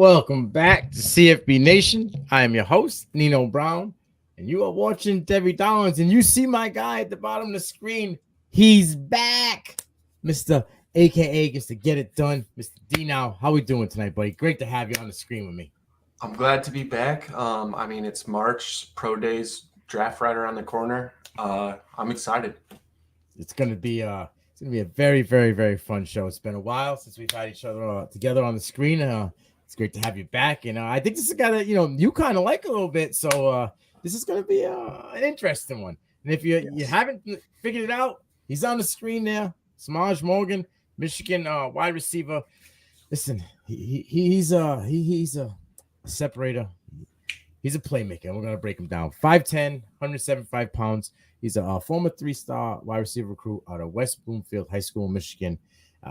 Welcome back to CFB Nation. I am your host, Nino Brown, and you are watching Devy Darlings, and you see my guy at the bottom of the screen. He's back, Mr. AKA gets to get it done. Mr. D now, how we doing tonight, buddy? Great to have you on the screen with me. I'm glad to be back. It's March, pro days, draft right around the corner. I'm excited. It's gonna be a very, very, very fun show. It's been a while since we've had each other together on the screen. It's great to have you back, and I think this is a guy that you kind of like a little bit. So this is gonna be an interesting one. And if you haven't figured it out, he's on the screen there. Semaj Morgan, Michigan wide receiver. Listen, he's a separator. He's a playmaker. We're going to break him down. 5'10", 175 pounds. He's a former three-star wide receiver recruit out of West Bloomfield High School in Michigan.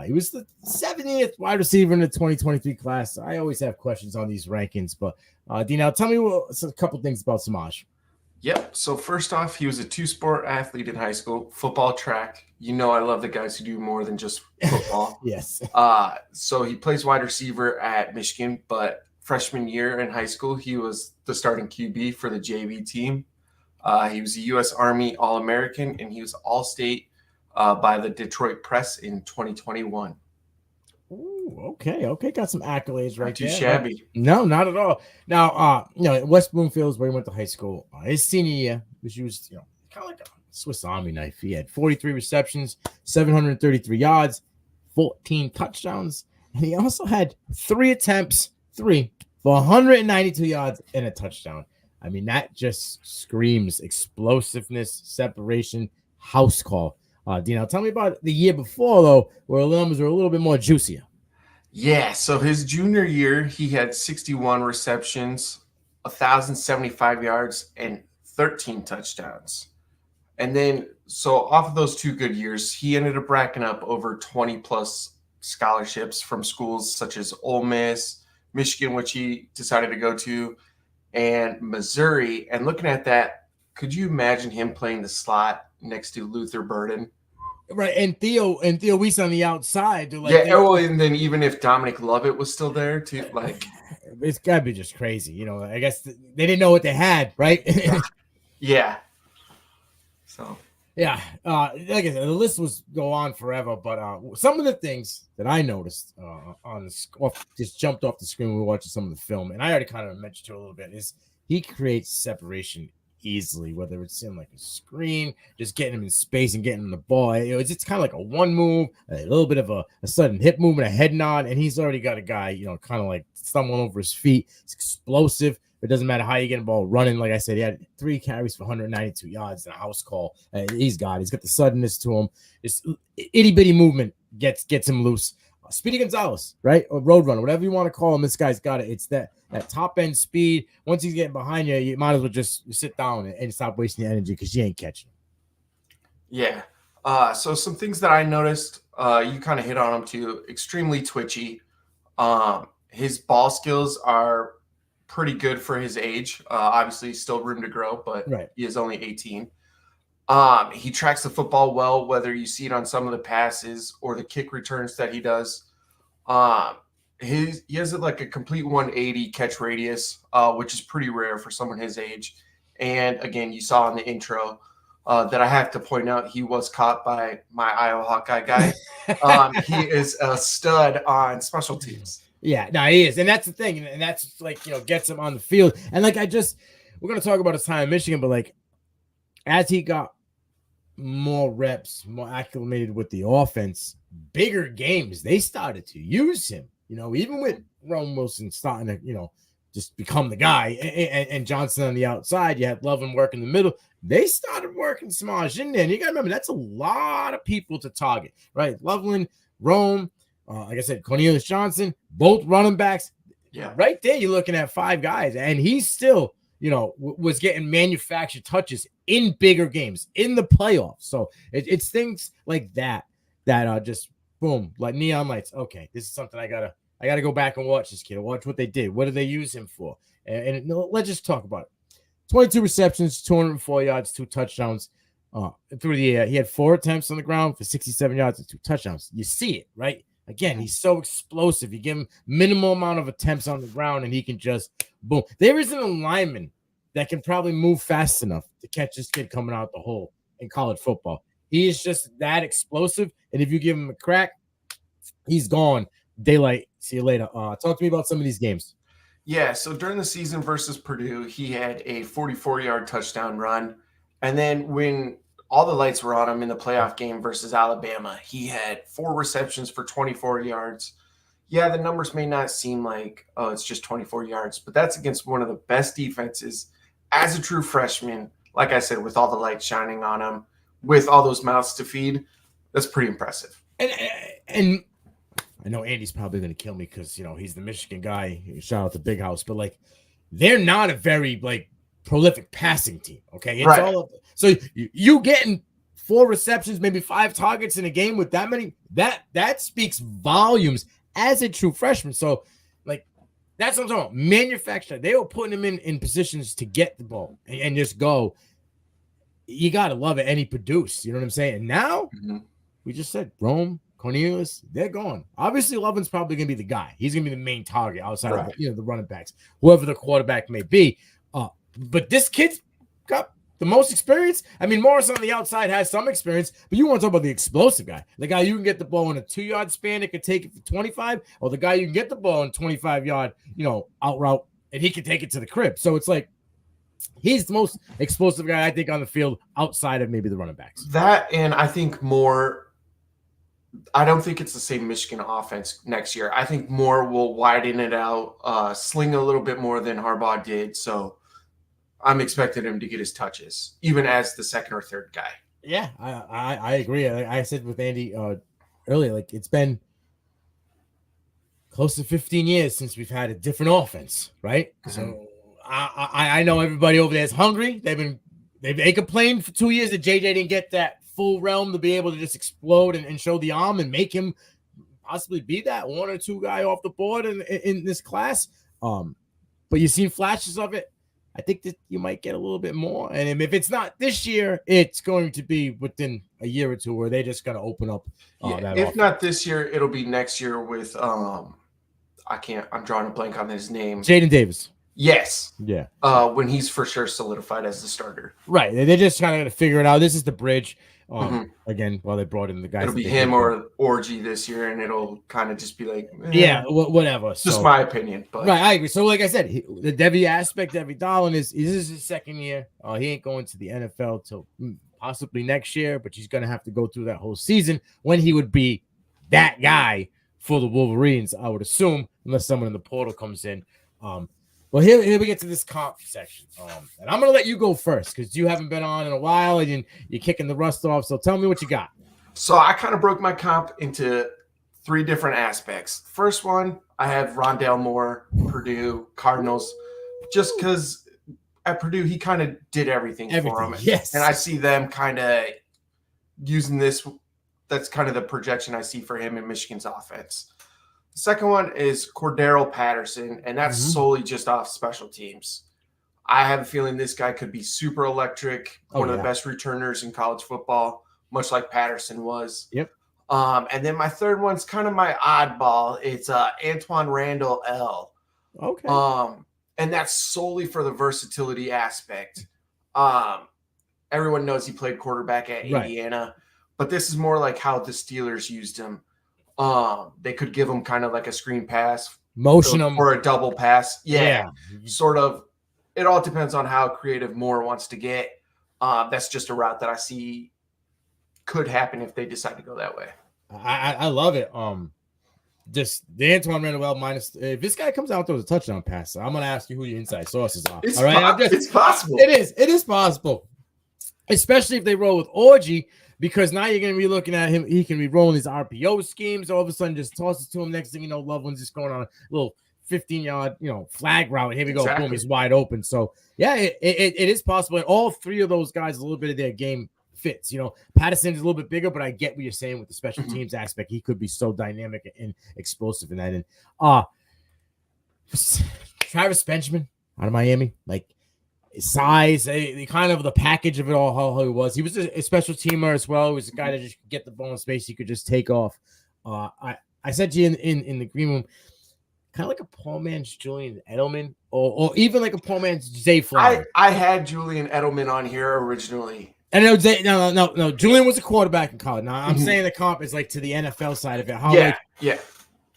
He was the 70th wide receiver in the 2023 class. I always have questions on these rankings. But, Dino, tell me a couple things about Semaj. Yep. So first off, he was a two-sport athlete in high school, football, track. I love the guys who do more than just football. Yes. So he plays wide receiver at Michigan, but freshman year in high school, he was the starting QB for the JV team. He was a U.S. Army All-American, and he was All-State by the Detroit Press in 2021. Ooh, okay. Got some accolades right there. Not too shabby. No, not at all. Now, West Bloomfield is where he went to high school. His senior year was used, kind of like a Swiss Army knife. He had 43 receptions, 733 yards, 14 touchdowns, and he also had 3 attempts, 3 for 192 yards and a touchdown. I mean, that just screams explosiveness, separation, house call. Dino, tell me about the year before, though, where the numbers were a little bit more juicier. Yeah, so his junior year, he had 61 receptions, 1,075 yards, and 13 touchdowns. And then, so off of those 2 good years, he ended up racking up over 20-plus scholarships from schools such as Ole Miss, Michigan, which he decided to go to, and Missouri. And looking at that, could you imagine him playing the slot next to Luther Burden? Right, and Theo Weiss on the outside. And then even if Dominic Lovett was still there, too, it's gotta be just crazy. I guess they didn't know what they had, right? Yeah. So. Yeah, like I said, the list was go on forever, but some of the things that I noticed just jumped off the screen when we were watching some of the film, and I already kind of mentioned to a little bit, is he creates separation easily, whether it's in like a screen, just getting him in space and getting him the ball. It's kind of like a one move, a little bit of a sudden hip movement, a head nod, and he's already got a guy, kind of like stumbling over his feet. It's explosive. It doesn't matter how you get the ball running. Like I said, he had 3 carries for 192 yards and a house call. He's got the suddenness to him. This itty bitty movement gets him loose. Speedy Gonzalez, right? Or Roadrunner, whatever you want to call him. This guy's got it. It's that top end speed. Once he's getting behind you, you might as well just sit down and stop wasting your energy because you ain't catching him. Yeah. So some things that I noticed, you kind of hit on him too. Extremely twitchy. His ball skills are pretty good for his age. Obviously, still room to grow, but right. He is only 18. He tracks the football well, whether you see it on some of the passes or the kick returns that he does. He has like a complete 180 catch radius, which is pretty rare for someone his age. And again, you saw in the intro that I have to point out, he was caught by my Iowa Hawkeye guy. He is a stud on special teams. Yeah, no, he is. And that's the thing. And that's like, gets him on the field. And like, we're going to talk about his time in Michigan, but like, as he got more reps, more acclimated with the offense, bigger games, they started to use him, even with Rome Wilson starting to, just become the guy and Johnson on the outside. You had Lovin work in the middle. They started working Semaj in there. And you got to remember, that's a lot of people to target, right? Loveland, Rome, like I said, Cornelius Johnson, both running backs. Yeah. Right there, you're looking at 5 guys. And he's still, was getting manufactured touches in bigger games, in the playoffs. So it's things like that just, boom, like neon lights. Okay, this is something I gotta go back and watch this kid. Watch what they did. What did they use him for? And let's just talk about it. 22 receptions, 204 yards, 2 touchdowns. Through the air. He had 4 attempts on the ground for 67 yards and 2 touchdowns. You see it, right? Again, he's so explosive. You give him minimal amount of attempts on the ground, and he can just boom. There isn't a lineman that can probably move fast enough to catch this kid coming out the hole in college football. He is just that explosive, and if you give him a crack, he's gone. Daylight. See you later. Talk to me about some of these games. Yeah, so during the season versus Purdue, he had a 44-yard touchdown run. And then when all the lights were on him in the playoff game versus Alabama, he had 4 receptions for 24 yards. Yeah, the numbers may not seem like, oh, it's just 24 yards, but that's against one of the best defenses as a true freshman. Like I said, with all the lights shining on him, with all those mouths to feed, that's pretty impressive. And I know Andy's probably going to kill me because, he's the Michigan guy. Shout out to Big House. But, they're not a very, prolific passing team, okay? It's right. So you getting 4 receptions, maybe 5 targets in a game with that many, that speaks volumes as a true freshman. So, that's what I'm talking about. Manufacturer. They were putting him in positions to get the ball and just go. You got to love it. And he produced. You know what I'm saying? And now, we just said, Rome, Cornelius, they're gone. Obviously, Lovin's probably going to be the guy. He's going to be the main target outside of the running backs, whoever the quarterback may be. But this kid's got the most experience. I mean, Morris on the outside has some experience, but you want to talk about the explosive guy, the guy you can get the ball in a 2-yard span, it could take it for 25, or the guy you can get the ball in 25-yard, out route, and he can take it to the crib. So it's he's the most explosive guy, I think, on the field outside of maybe the running backs. That, and I think more. I don't think it's the same Michigan offense next year. I think more will widen it out, sling a little bit more than Harbaugh did. So I'm expecting him to get his touches, even as the second or third guy. Yeah, I agree. I said with Andy earlier, it's been close to 15 years since we've had a different offense, right? Mm-hmm. So I know everybody over there is hungry. They complained for 2 years that JJ didn't get that full realm to be able to just explode and show the arm and make him possibly be that 1 or 2 guy off the board in this class. But you've seen flashes of it. I think that you might get a little bit more. And if it's not this year, it's going to be within a year or two where they're just going to open up. That if not this year, it'll be next year with I'm drawing a blank on his name. Jaden Davis. Yes. Yeah. When he's for sure solidified as the starter. Right. They're just kind of going to figure it out. This is the bridge. Again, while they brought in the guys. It'll be him or Orgy this year, and it'll kind of just be whatever. Just my opinion. But. Right, I agree. So, like I said, the Devy aspect, Devy Darlings this is his second year. He ain't going to the NFL till possibly next year, but he's going to have to go through that whole season when he would be that guy for the Wolverines, I would assume, unless someone in the portal comes in. Well, here we get to this comp section. And I'm going to let you go first because you haven't been on in a while and you're kicking the rust off. So tell me what you got. So I kind of broke my comp into 3 different aspects. First one, I have Rondale Moore, Purdue, Cardinals, just because at Purdue, he kind of did everything for them. Yes. And I see them kind of using this. That's kind of the projection I see for him in Michigan's offense. The second one is Cordero Patterson, and that's solely just off special teams. I have a feeling this guy could be super electric, one of the best returners in college football, much like Patterson was. Yep. And then my third one's kind of my oddball. It's Antoine Randall L. Okay. And that's solely for the versatility aspect. Everyone knows he played quarterback at Indiana, but this is more like how the Steelers used him. They could give him kind of like a screen pass, motion him, or a double pass. Yeah, sort of. It all depends on how creative Moore wants to get. That's just a route that I see could happen if they decide to go that way. I love it. Just the Antoine Randall minus. If this guy comes out with a touchdown pass, I'm gonna ask you who your inside sources are. It's all right, it's possible. It is possible, especially if they roll with Orgy. Because now you're going to be looking at him. He can be rolling his RPO schemes. All of a sudden, just tosses to him. Next thing you know, Loveland's just going on a little 15-yard, flag route. Here we go. Boom, he's wide open. So, yeah, it is possible. And all 3 of those guys, a little bit of their game fits. Patterson's a little bit bigger, but I get what you're saying with the special teams aspect. He could be so dynamic and explosive in that. And Travis Benjamin out of Miami, size, kind of the package of it all, how he was. He was a special teamer as well. He was a guy that just could get the ball in space. He could just take off. I said to you in the green room, kind of like a poor man's Julian Edelman, or even like a poor man's Zay Flowers. I had Julian Edelman on here originally. And no. Julian was a quarterback in college. Now I'm saying the comp is like to the NFL side of it. How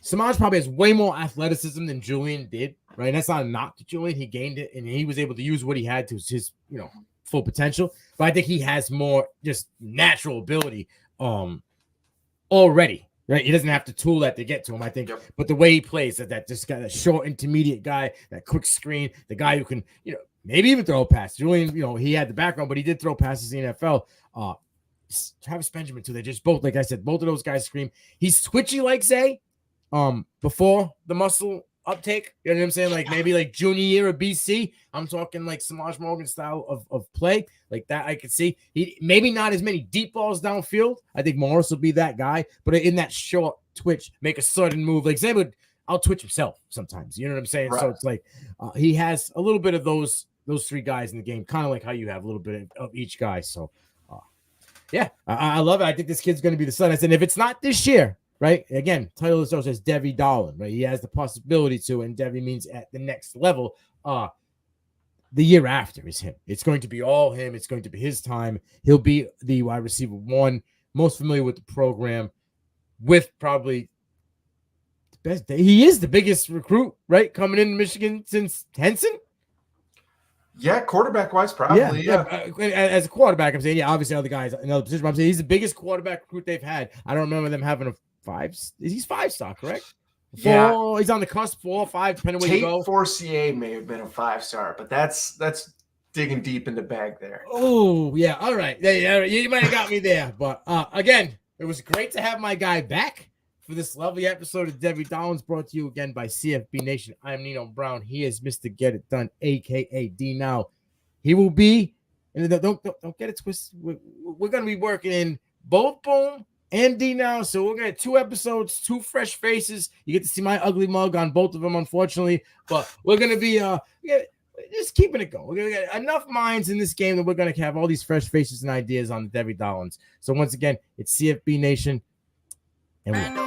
Semaj probably has way more athleticism than Julian did, right? And that's not a knock to Julian. He gained it, and he was able to use what he had to his full potential. But I think he has more just natural ability already. Right, he doesn't have to tool that to get to him. I think, but the way he plays, that just got a short, intermediate guy, that quick screen, the guy who can, maybe even throw a pass. Julian, he had the background, but he did throw passes in the NFL. Travis Benjamin too. They just both, like I said, both of those guys scream. He's twitchy like Zay, before the muscle uptake. You know what I'm saying? Like maybe like junior year of BC. I'm talking like Semaj Morgan style of play. Like that I could see. He maybe not as many deep balls downfield. I think Morris will be that guy, but in that short twitch, make a sudden move. Like Zay would out twitch himself sometimes. You know what I'm saying? Right. So it's like he has a little bit of those three guys in the game, kind of like how you have a little bit of each guy. So yeah, I love it. I think this kid's going to be the son. I said, if it's not this year, right? Again, title of the show says Devy Darling, right? He has the possibility to, and Devy means at the next level. The year after is him. It's going to be all him. It's going to be his time. He'll be the wide receiver one, most familiar with the program, with probably the best. He is the biggest recruit, right? Coming into Michigan since Henson. Yeah, quarterback-wise, probably. Yeah. As a quarterback, I'm saying, obviously other guys in other positions, but I'm saying he's the biggest quarterback recruit they've had. I don't remember them having a 5. He's 5-star, correct? 4, yeah, he's on the cusp, 4 or 5, depending where you go. 4CA may have been a 5-star, but that's digging deep in the bag there. Oh, yeah. All right. Yeah, you might have got me there. But again, it was great to have my guy back for this lovely episode of Devy Darlings, brought to you again by CFB Nation. I'm Nino Brown. He is Mr. Get It Done, aka D Now. He will be, and don't get it twisted. We're gonna be working in both Boom and D Now, so we're gonna have 2 episodes, 2 fresh faces. You get to see my ugly mug on both of them, unfortunately, but we're gonna be just keeping it going. We're gonna get enough minds in this game that we're gonna have all these fresh faces and ideas on the Devy Darlings. So once again, it's CFB Nation, and we.